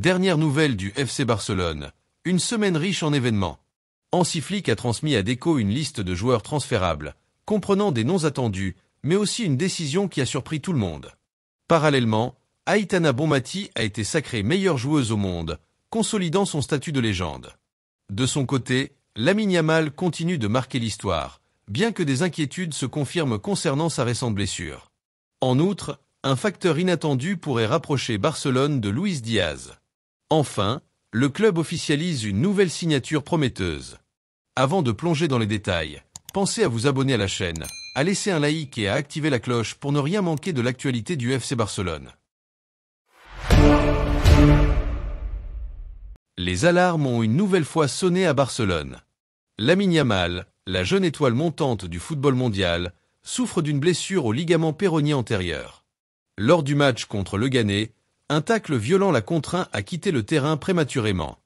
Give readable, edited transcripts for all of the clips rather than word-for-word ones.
Dernière nouvelle du FC Barcelone, une semaine riche en événements. Hansi Flick a transmis à Deco une liste de joueurs transférables, comprenant des noms attendus, mais aussi une décision qui a surpris tout le monde. Parallèlement, Aitana Bonmati a été sacrée meilleure joueuse au monde, consolidant son statut de légende. De son côté, Lamine Yamal continue de marquer l'histoire, bien que des inquiétudes se confirment concernant sa récente blessure. En outre, un facteur inattendu pourrait rapprocher Barcelone de Luis Diaz. Enfin, le club officialise une nouvelle signature prometteuse. Avant de plonger dans les détails, pensez à vous abonner à la chaîne, à laisser un like et à activer la cloche pour ne rien manquer de l'actualité du FC Barcelone. Les alarmes ont une nouvelle fois sonné à Barcelone. Lamine Yamal, la jeune étoile montante du football mondial, souffre d'une blessure au ligament péronien antérieur. Lors du match contre le Ghana, un tacle violent l'a contraint à quitter le terrain prématurément.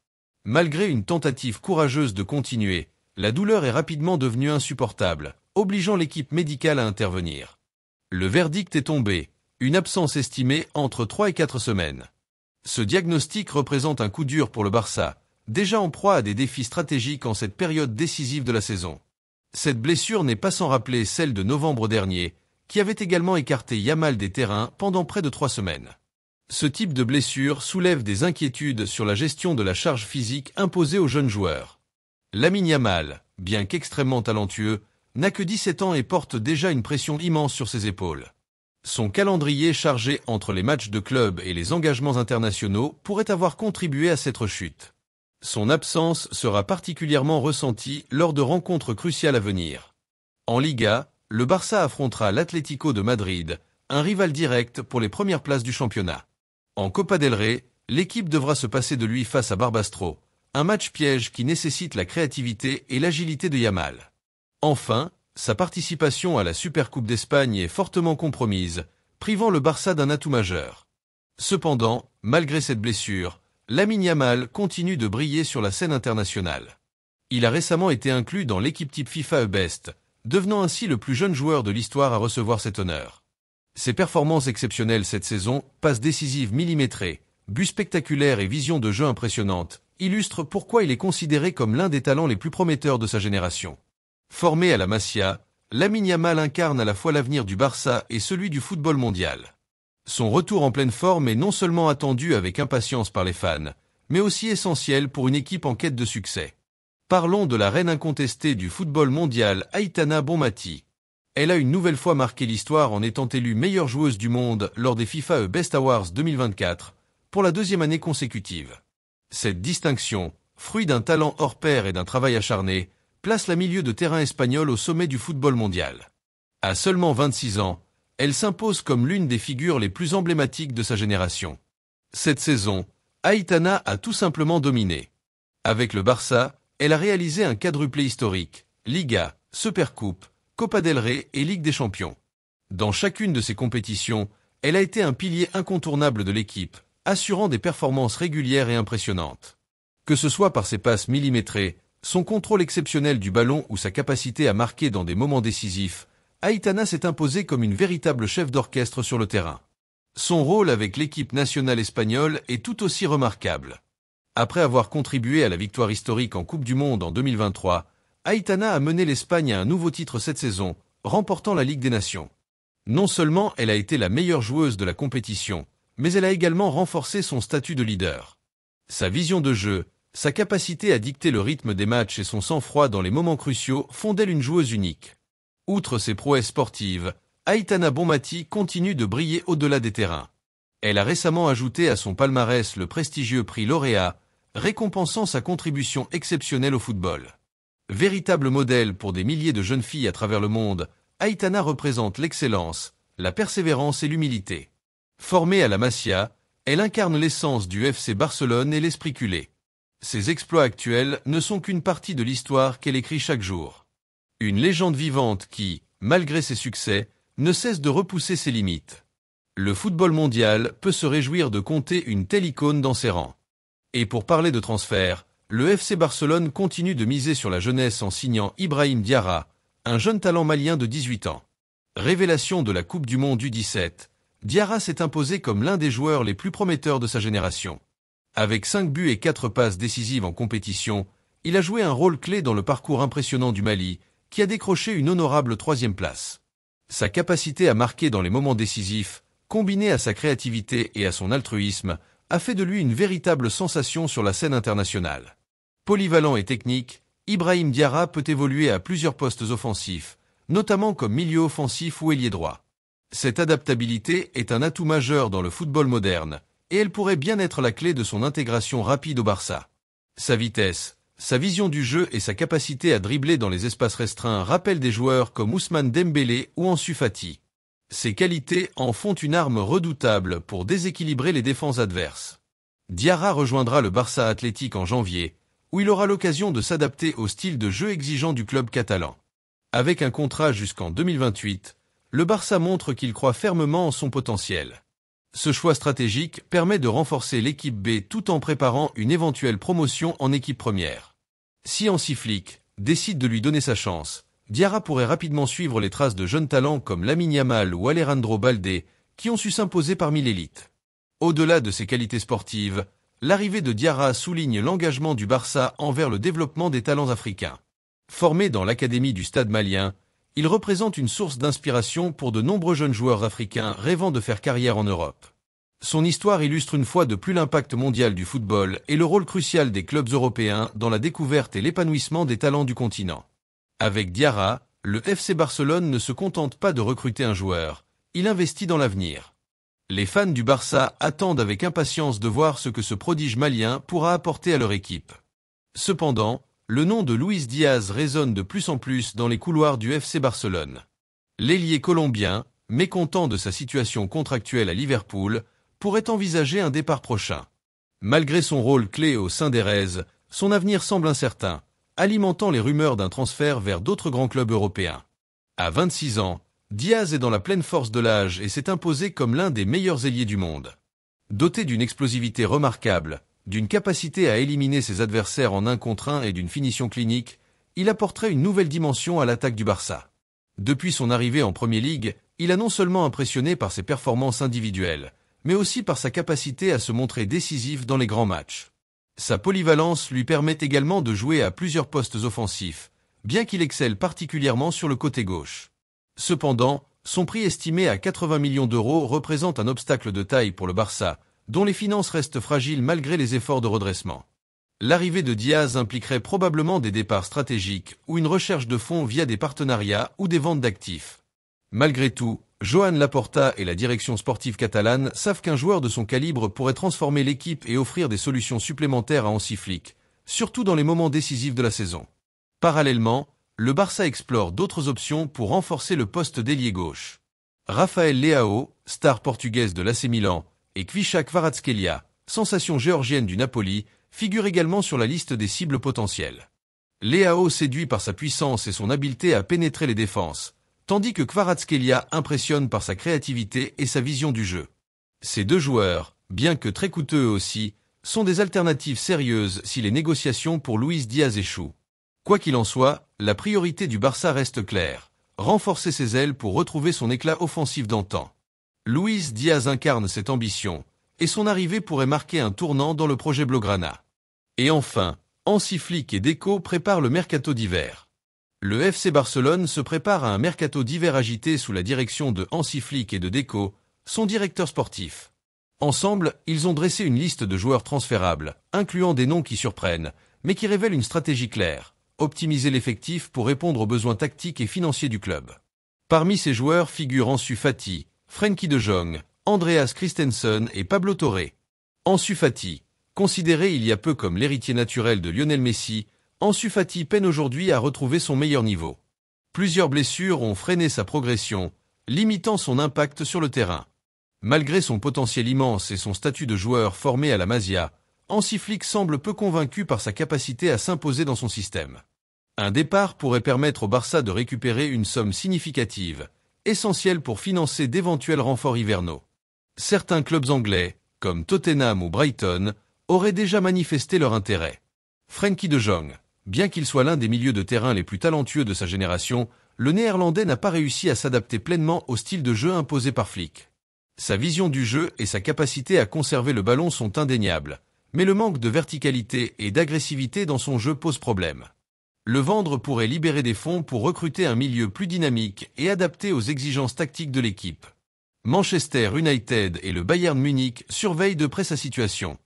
Malgré une tentative courageuse de continuer, la douleur est rapidement devenue insupportable, obligeant l'équipe médicale à intervenir. Le verdict est tombé, une absence estimée entre 3 et 4 semaines. Ce diagnostic représente un coup dur pour le Barça, déjà en proie à des défis stratégiques en cette période décisive de la saison. Cette blessure n'est pas sans rappeler celle de novembre dernier, qui avait également écarté Yamal des terrains pendant près de 3 semaines. Ce type de blessure soulève des inquiétudes sur la gestion de la charge physique imposée aux jeunes joueurs. Lamine Yamal, bien qu'extrêmement talentueux, n'a que 17 ans et porte déjà une pression immense sur ses épaules. Son calendrier chargé entre les matchs de club et les engagements internationaux pourrait avoir contribué à cette rechute. Son absence sera particulièrement ressentie lors de rencontres cruciales à venir. En Liga, le Barça affrontera l'Atlético de Madrid, un rival direct pour les premières places du championnat. En Copa del Rey, l'équipe devra se passer de lui face à Barbastro, un match piège qui nécessite la créativité et l'agilité de Yamal. Enfin, sa participation à la Supercoupe d'Espagne est fortement compromise, privant le Barça d'un atout majeur. Cependant, malgré cette blessure, Lamine Yamal continue de briller sur la scène internationale. Il a récemment été inclus dans l'équipe type FIFA eBest, devenant ainsi le plus jeune joueur de l'histoire à recevoir cet honneur. Ses performances exceptionnelles cette saison, passes décisives millimétrées, buts spectaculaires et vision de jeu impressionnante, illustrent pourquoi il est considéré comme l'un des talents les plus prometteurs de sa génération. Formé à la Masia, Lamine Yamal incarne à la fois l'avenir du Barça et celui du football mondial. Son retour en pleine forme est non seulement attendu avec impatience par les fans, mais aussi essentiel pour une équipe en quête de succès. Parlons de la reine incontestée du football mondial, Aitana Bonmati. Elle a une nouvelle fois marqué l'histoire en étant élue meilleure joueuse du monde lors des FIFA Best Awards 2024, pour la 2e année consécutive. Cette distinction, fruit d'un talent hors pair et d'un travail acharné, place la milieu de terrain espagnole au sommet du football mondial. À seulement 26 ans, elle s'impose comme l'une des figures les plus emblématiques de sa génération. Cette saison, Aitana a tout simplement dominé. Avec le Barça, elle a réalisé un quadruplé historique, Liga, Supercoupe, Copa del Rey et Ligue des Champions. Dans chacune de ces compétitions, elle a été un pilier incontournable de l'équipe, assurant des performances régulières et impressionnantes. Que ce soit par ses passes millimétrées, son contrôle exceptionnel du ballon ou sa capacité à marquer dans des moments décisifs, Aitana s'est imposée comme une véritable chef d'orchestre sur le terrain. Son rôle avec l'équipe nationale espagnole est tout aussi remarquable. Après avoir contribué à la victoire historique en Coupe du Monde en 2023, Aitana a mené l'Espagne à un nouveau titre cette saison, remportant la Ligue des Nations. Non seulement elle a été la meilleure joueuse de la compétition, mais elle a également renforcé son statut de leader. Sa vision de jeu, sa capacité à dicter le rythme des matchs et son sang-froid dans les moments cruciaux font d'elle une joueuse unique. Outre ses prouesses sportives, Aitana Bonmati continue de briller au-delà des terrains. Elle a récemment ajouté à son palmarès le prestigieux prix Lauréat, récompensant sa contribution exceptionnelle au football. Véritable modèle pour des milliers de jeunes filles à travers le monde, Aitana représente l'excellence, la persévérance et l'humilité. Formée à la Masia, elle incarne l'essence du FC Barcelone et l'esprit culé. Ses exploits actuels ne sont qu'une partie de l'histoire qu'elle écrit chaque jour. Une légende vivante qui, malgré ses succès, ne cesse de repousser ses limites. Le football mondial peut se réjouir de compter une telle icône dans ses rangs. Et pour parler de transfert, le FC Barcelone continue de miser sur la jeunesse en signant Ibrahim Diarra, un jeune talent malien de 18 ans. Révélation de la Coupe du Monde U17, Diarra s'est imposé comme l'un des joueurs les plus prometteurs de sa génération. Avec 5 buts et 4 passes décisives en compétition, il a joué un rôle clé dans le parcours impressionnant du Mali, qui a décroché une honorable 3e place. Sa capacité à marquer dans les moments décisifs, combinée à sa créativité et à son altruisme, a fait de lui une véritable sensation sur la scène internationale. Polyvalent et technique, Ibrahim Diarra peut évoluer à plusieurs postes offensifs, notamment comme milieu offensif ou ailier droit. Cette adaptabilité est un atout majeur dans le football moderne, et elle pourrait bien être la clé de son intégration rapide au Barça. Sa vitesse, sa vision du jeu et sa capacité à dribbler dans les espaces restreints rappellent des joueurs comme Ousmane Dembélé ou Ansu Fati. Ces qualités en font une arme redoutable pour déséquilibrer les défenses adverses. Diarra rejoindra le Barça Athletic en janvier, où il aura l'occasion de s'adapter au style de jeu exigeant du club catalan. Avec un contrat jusqu'en 2028, le Barça montre qu'il croit fermement en son potentiel. Ce choix stratégique permet de renforcer l'équipe B tout en préparant une éventuelle promotion en équipe première. Si Hansi Flick décide de lui donner sa chance, Diarra pourrait rapidement suivre les traces de jeunes talents comme Lamine Yamal ou Alejandro Balde, qui ont su s'imposer parmi l'élite. Au-delà de ses qualités sportives, l'arrivée de Diarra souligne l'engagement du Barça envers le développement des talents africains. Formé dans l'académie du Stade malien, il représente une source d'inspiration pour de nombreux jeunes joueurs africains rêvant de faire carrière en Europe. Son histoire illustre une fois de plus l'impact mondial du football et le rôle crucial des clubs européens dans la découverte et l'épanouissement des talents du continent. Avec Diarra, le FC Barcelone ne se contente pas de recruter un joueur, il investit dans l'avenir. Les fans du Barça attendent avec impatience de voir ce que ce prodige malien pourra apporter à leur équipe. Cependant, le nom de Luis Diaz résonne de plus en plus dans les couloirs du FC Barcelone. L'ailier colombien, mécontent de sa situation contractuelle à Liverpool, pourrait envisager un départ prochain. Malgré son rôle clé au sein des Reds, son avenir semble incertain, alimentant les rumeurs d'un transfert vers d'autres grands clubs européens. À 26 ans, Diaz est dans la pleine force de l'âge et s'est imposé comme l'un des meilleurs ailiers du monde. Doté d'une explosivité remarquable, d'une capacité à éliminer ses adversaires en 1 contre 1 et d'une finition clinique, il apporterait une nouvelle dimension à l'attaque du Barça. Depuis son arrivée en Premier League, il a non seulement impressionné par ses performances individuelles, mais aussi par sa capacité à se montrer décisif dans les grands matchs. Sa polyvalence lui permet également de jouer à plusieurs postes offensifs, bien qu'il excelle particulièrement sur le côté gauche. Cependant, son prix estimé à 80 millions d'euros représente un obstacle de taille pour le Barça, dont les finances restent fragiles malgré les efforts de redressement. L'arrivée de Diaz impliquerait probablement des départs stratégiques ou une recherche de fonds via des partenariats ou des ventes d'actifs. Malgré tout, Joan Laporta et la direction sportive catalane savent qu'un joueur de son calibre pourrait transformer l'équipe et offrir des solutions supplémentaires à Hansi Flick, surtout dans les moments décisifs de la saison. Parallèlement, le Barça explore d'autres options pour renforcer le poste d'ailier gauche. Rafael Leao, star portugaise de l'AC Milan, et Kvisha Kvaratskhelia, sensation géorgienne du Napoli, figurent également sur la liste des cibles potentielles. Leao séduit par sa puissance et son habileté à pénétrer les défenses, tandis que Kvaratskhelia impressionne par sa créativité et sa vision du jeu. Ces 2 joueurs, bien que très coûteux eux aussi, sont des alternatives sérieuses si les négociations pour Luis Diaz échouent. Quoi qu'il en soit, la priorité du Barça reste claire, renforcer ses ailes pour retrouver son éclat offensif d'antan. Luis Diaz incarne cette ambition, et son arrivée pourrait marquer un tournant dans le projet Blaugrana. Et enfin, Hansi Flick et Deco préparent le mercato d'hiver. Le FC Barcelone se prépare à un mercato d'hiver agité sous la direction de Hansi Flick et de Deco, son directeur sportif. Ensemble, ils ont dressé une liste de joueurs transférables, incluant des noms qui surprennent, mais qui révèlent une stratégie claire, optimiser l'effectif pour répondre aux besoins tactiques et financiers du club. Parmi ces joueurs figurent Ansu Fati, Frenkie de Jong, Andreas Christensen et Pablo Torre. Ansu Fati, considéré il y a peu comme l'héritier naturel de Lionel Messi, Ansu Fati peine aujourd'hui à retrouver son meilleur niveau. Plusieurs blessures ont freiné sa progression, limitant son impact sur le terrain. Malgré son potentiel immense et son statut de joueur formé à la Masia, Hansi Flick semble peu convaincu par sa capacité à s'imposer dans son système. Un départ pourrait permettre au Barça de récupérer une somme significative, essentielle pour financer d'éventuels renforts hivernaux. Certains clubs anglais, comme Tottenham ou Brighton, auraient déjà manifesté leur intérêt. Frenkie de Jong, bien qu'il soit l'un des milieux de terrain les plus talentueux de sa génération, le Néerlandais n'a pas réussi à s'adapter pleinement au style de jeu imposé par Flick. Sa vision du jeu et sa capacité à conserver le ballon sont indéniables, Mais le manque de verticalité et d'agressivité dans son jeu pose problème. Le vendre pourrait libérer des fonds pour recruter un milieu plus dynamique et adapté aux exigences tactiques de l'équipe. Manchester United et le Bayern Munich surveillent de près sa situation.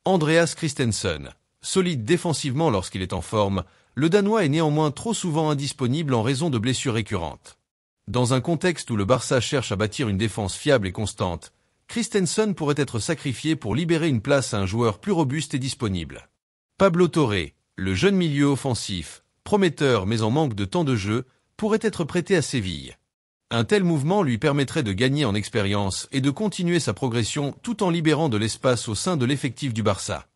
Andreas Christensen, solide défensivement lorsqu'il est en forme, le Danois est néanmoins trop souvent indisponible en raison de blessures récurrentes. Dans un contexte où le Barça cherche à bâtir une défense fiable et constante, Christensen pourrait être sacrifié pour libérer une place à un joueur plus robuste et disponible. Pablo Torre, le jeune milieu offensif, prometteur mais en manque de temps de jeu, pourrait être prêté à Séville. Un tel mouvement lui permettrait de gagner en expérience et de continuer sa progression tout en libérant de l'espace au sein de l'effectif du Barça.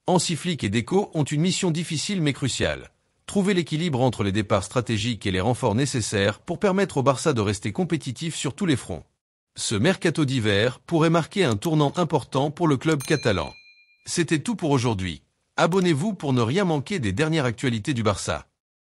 Hansi Flick et Deco ont une mission difficile mais cruciale. Trouver l'équilibre entre les départs stratégiques et les renforts nécessaires pour permettre au Barça de rester compétitif sur tous les fronts. Ce mercato d'hiver pourrait marquer un tournant important pour le club catalan. C'était tout pour aujourd'hui. Abonnez-vous pour ne rien manquer des dernières actualités du Barça.